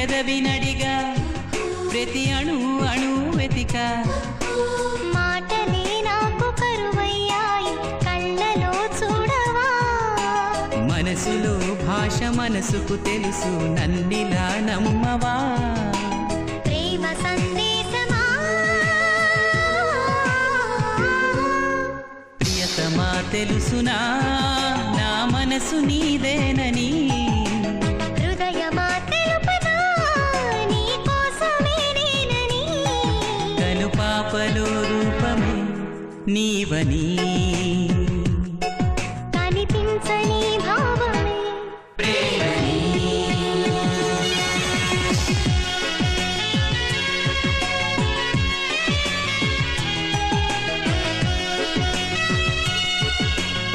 పెదవినడిగా ప్రతి అణు అణు వెతిక మాటలే నాకు కరువయ్యాయి కళ్ళలో చూడవా మనసులో భాష మనసుకు తెలుసు నన్నిలా నమ్మవా ప్రేమ సందేశమా ప్రియతమా తెలుసునా నా మనసు నీదేనని హృదయమా తెలుపనా నీ కోసమే నేనని కను పాపలో రూపమే నీవని